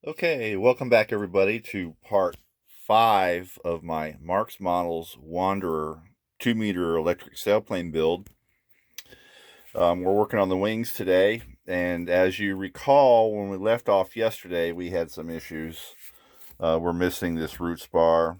Okay, welcome back everybody to part 5 of my Marks Models Wanderer 2-meter electric sailplane build. We're working on the wings today, and as you recall, when we left off yesterday, we had some issues. We're missing this root spar,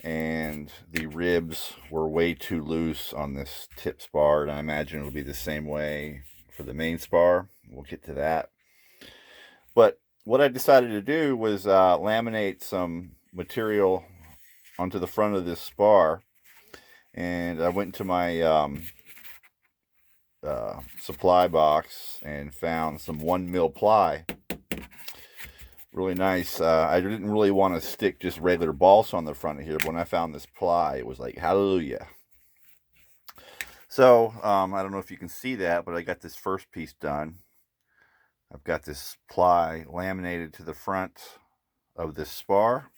and the ribs were way too loose on this tip spar, and I imagine it'll be the same way for the main spar. We'll get to that. But what I decided to do was laminate some material onto the front of this spar, and I went into my supply box and found some 1 mil ply. Really nice. I didn't really want to stick just regular balsa on the front of here, but when I found this ply, it was like hallelujah. So I don't know if you can see that, but I got this first piece done. I've got this ply laminated to the front of this spar,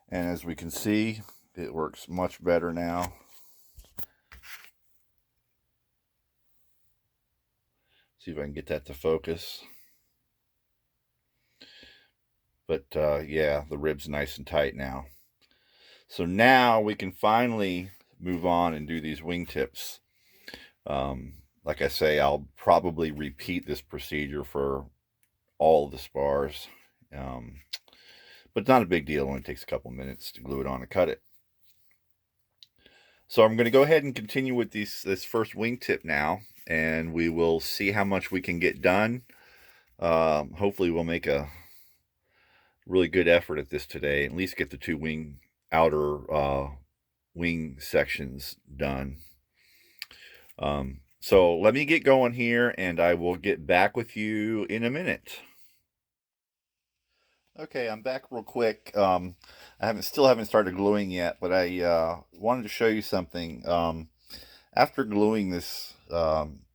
and as we can see, it works much better now. See if I can get that to focus. But yeah, the rib's nice and tight now. So now we can finally move on and do these wingtips. Like I say, I'll probably repeat this procedure for all of the spars. But not a big deal. It only takes a couple minutes to glue it on and cut it. So I'm going to go ahead and continue with this first wingtip now, and we will see how much we can get done. Hopefully we'll make a really good effort at this today, at least get the two outer wing sections done. So let me get going here, and I will get back with you in a minute. Okay, I'm back real quick. I still haven't started gluing yet, but I wanted to show you something. After gluing this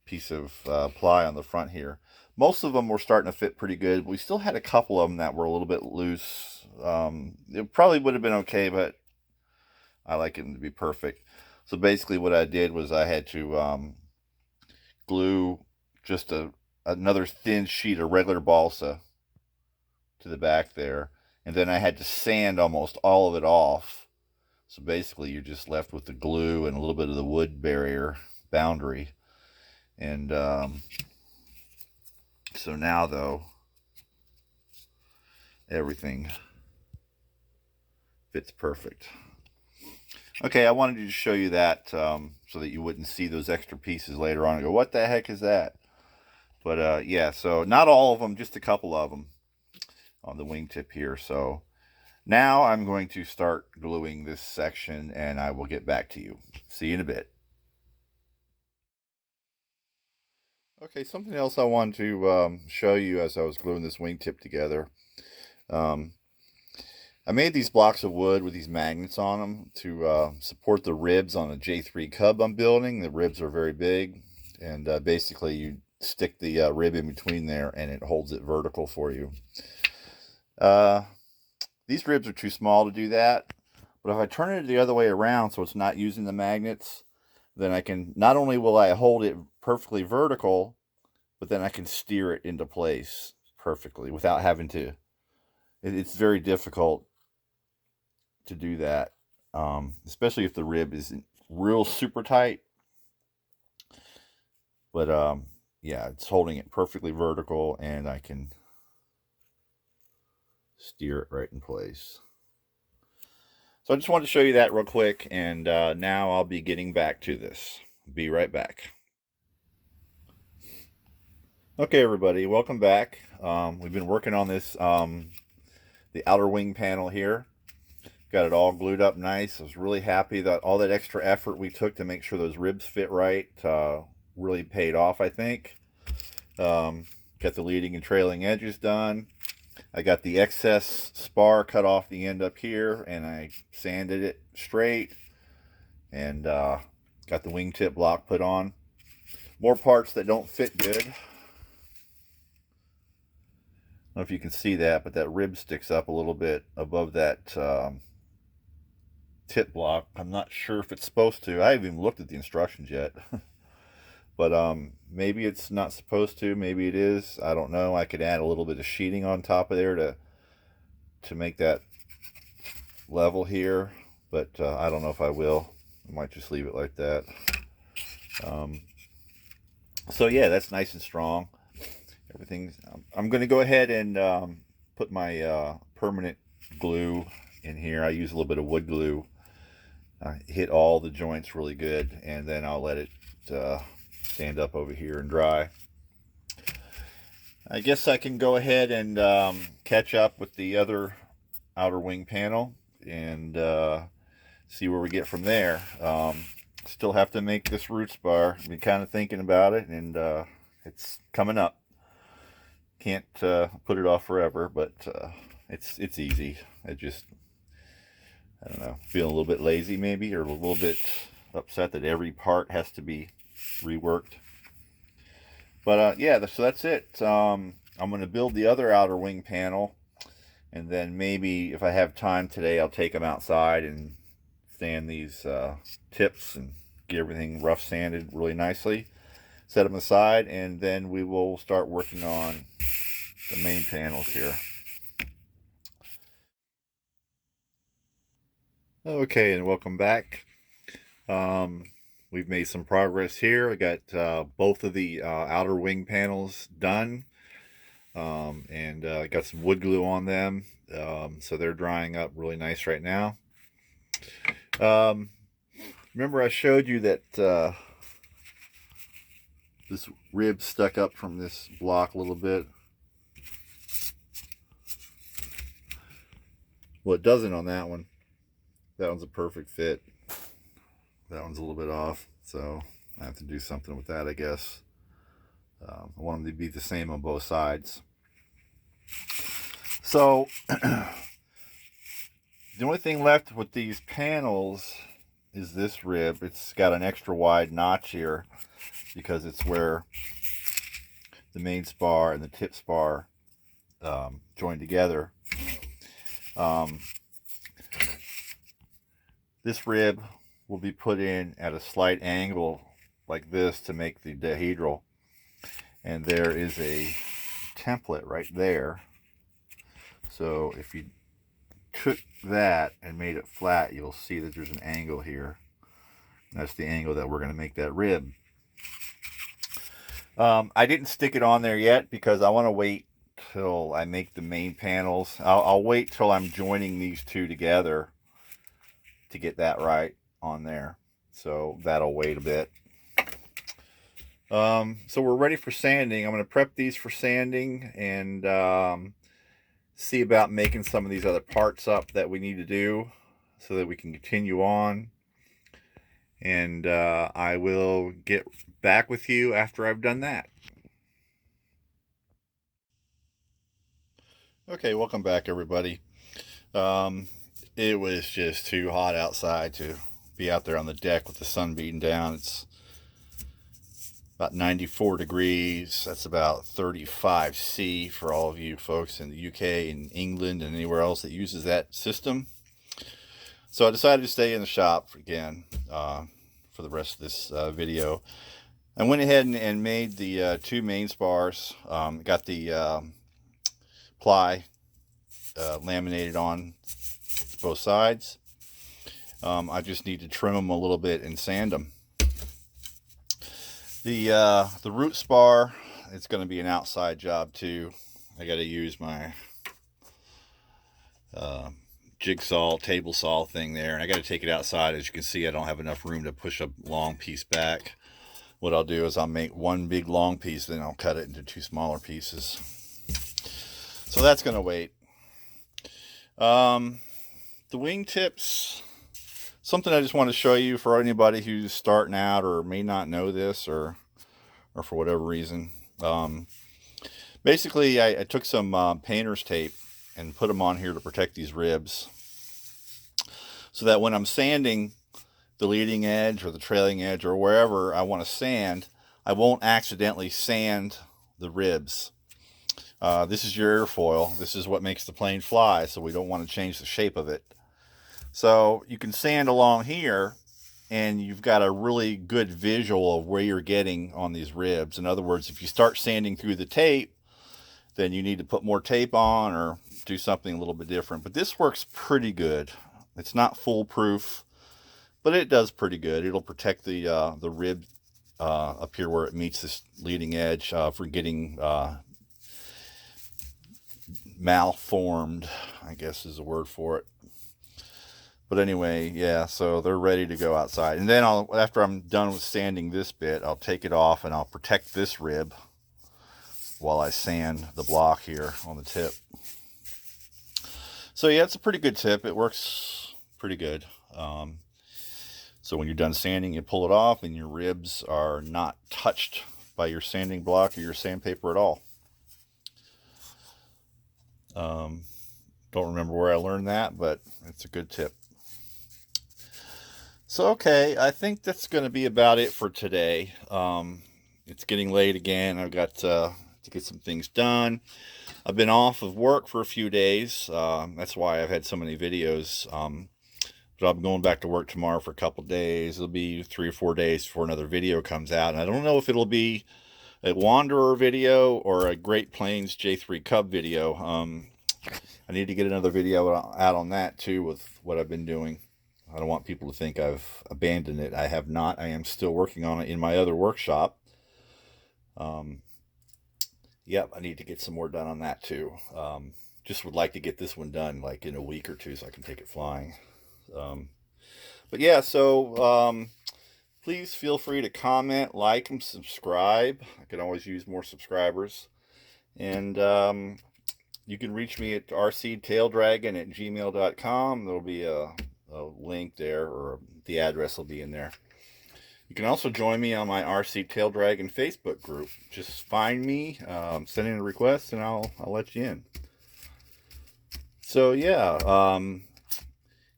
piece of ply on the front here, most of them were starting to fit pretty good. We still had a couple of them that were a little bit loose. It probably would have been okay, but I like it to be perfect. So basically what I did was I had to glue just another thin sheet of regular balsa to the back there, and then I had to sand almost all of it off. So basically you're just left with the glue and a little bit of the wood barrier boundary. And so now though, everything fits perfect. Okay, I wanted to show you that so that you wouldn't see those extra pieces later on and go, what the heck is that? But yeah, so not all of them, just a couple of them on the wingtip here. So now I'm going to start gluing this section, and I will get back to you. See you in a bit. Okay, something else I wanted to show you as I was gluing this wingtip together. I made these blocks of wood with these magnets on them to support the ribs on a J3 Cub I'm building. The ribs are very big, and basically you stick the rib in between there and it holds it vertical for you. These ribs are too small to do that, but if I turn it the other way around so it's not using the magnets, then I can, not only will I hold it perfectly vertical, but then I can steer it into place perfectly without having to. It's very difficult to do that, especially if the rib isn't real super tight. But yeah, it's holding it perfectly vertical, and I can steer it right in place. So I just wanted to show you that real quick, and now I'll be getting back to this. Be right back. Okay, everybody, welcome back. We've been working on this, the outer wing panel here. Got it all glued up nice. I was really happy that all that extra effort we took to make sure those ribs fit right really paid off, I think. Got the leading and trailing edges done. I got the excess spar cut off the end up here, and I sanded it straight, and got the wingtip block put on. More parts that don't fit good. I don't know if you can see that, but that rib sticks up a little bit above that tip block. I'm not sure if it's supposed to. I haven't even looked at the instructions yet. but maybe it's not supposed to, maybe it is, I don't know. I could add a little bit of sheeting on top of there to make that level here, but I don't know if I will. I might just leave it like that. So yeah, that's nice and strong. Everything's. I'm going to go ahead and put my permanent glue in here. I use a little bit of wood glue. Hit all the joints really good, and then I'll let it stand up over here and dry. I guess I can go ahead and catch up with the other outer wing panel and see where we get from there. Still have to make this roots bar. I've been kind of thinking about it, and it's coming up. Can't put it off forever, but it's easy. I don't know, feeling a little bit lazy maybe, or a little bit upset that every part has to be reworked. But yeah, so that's it. I'm going to build the other outer wing panel, and then maybe if I have time today, I'll take them outside and sand these tips and get everything rough sanded really nicely. Set them aside, and then we will start working on the main panels here. Okay, and welcome back. We've made some progress here. I got both of the outer wing panels done, and got some wood glue on them, so they're drying up really nice right now. Remember I showed you that this rib stuck up from this block a little bit? Well, it doesn't on that one. That one's a perfect fit. That one's a little bit off, so I have to do something with that, I guess. I want them to be the same on both sides. So the only thing left with these panels is this rib. It's got an extra wide notch here because it's where the main spar and the tip spar join together. This rib will be put in at a slight angle like this to make the dihedral, and there is a template right there. So if you took that and made it flat, you'll see that there's an angle here. That's the angle that we're going to make that rib. I didn't stick it on there yet because I want to wait till I make the main panels. I'll wait till I'm joining these two together to get that right on there. So that'll wait a bit. So we're ready for sanding. I'm going to prep these for sanding and see about making some of these other parts up that we need to do so that we can continue on. And I will get back with you after I've done that. Okay, welcome back, everybody. It was just too hot outside to be out there on the deck with the sun beating down. It's about 94 degrees. That's about 35 C for all of you folks in the UK and England and anywhere else that uses that system. So I decided to stay in the shop again for the rest of this video. I went ahead and made the two main spars. Got the ply laminated on both sides. I just need to trim them a little bit and sand them. The root spar, it's going to be an outside job too. I got to use my jigsaw table saw thing there, and I got to take it outside. As you can see, I don't have enough room to push a long piece back. What I'll do is I'll make one big long piece, then I'll cut it into two smaller pieces. So that's going to wait. The wingtips, something I just want to show you for anybody who's starting out or may not know this or for whatever reason. Basically, I took some painter's tape and put them on here to protect these ribs, so that when I'm sanding the leading edge or the trailing edge or wherever I want to sand, I won't accidentally sand the ribs. This is your airfoil. This is what makes the plane fly, so we don't want to change the shape of it. So you can sand along here and you've got a really good visual of where you're getting on these ribs. In other words, if you start sanding through the tape, then you need to put more tape on or do something a little bit different. But this works pretty good. It's not foolproof, but it does pretty good. It'll protect the rib up here where it meets this leading edge for getting malformed, I guess is the word for it. But anyway, yeah, so they're ready to go outside. And then after I'm done with sanding this bit, I'll take it off and I'll protect this rib while I sand the block here on the tip. So yeah, it's a pretty good tip. It works pretty good. So when you're done sanding, you pull it off and your ribs are not touched by your sanding block or your sandpaper at all. Don't remember where I learned that, but it's a good tip. So, okay, I think that's going to be about it for today. It's getting late again. I've got to get some things done. I've been off of work for a few days. That's why I've had so many videos. But I'm going back to work tomorrow for a couple days. It'll be 3 or 4 days before another video comes out. And I don't know if it'll be a Wanderer video or a Great Plains J3 Cub video. I need to get another video out on that too with what I've been doing. I don't want people to think I've abandoned it. I have not. I am still working on it in my other workshop. Yep, I need to get some more done on that too. Just would like to get this one done like in a week or two so I can take it flying. But yeah, so please feel free to comment, like, and subscribe. I could always use more subscribers. And you can reach me at rctaildraggin@gmail.com. There'll be a link there, or the address will be in there. You can also join me on my RC Taildraggin Facebook group. Just find me, send in a request, and I'll let you in. So yeah,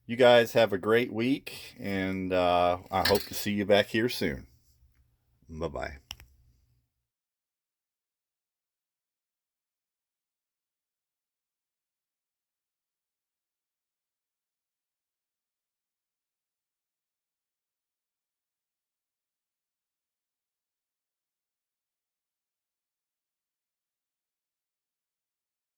you guys have a great week, and I hope to see you back here soon. Bye-bye.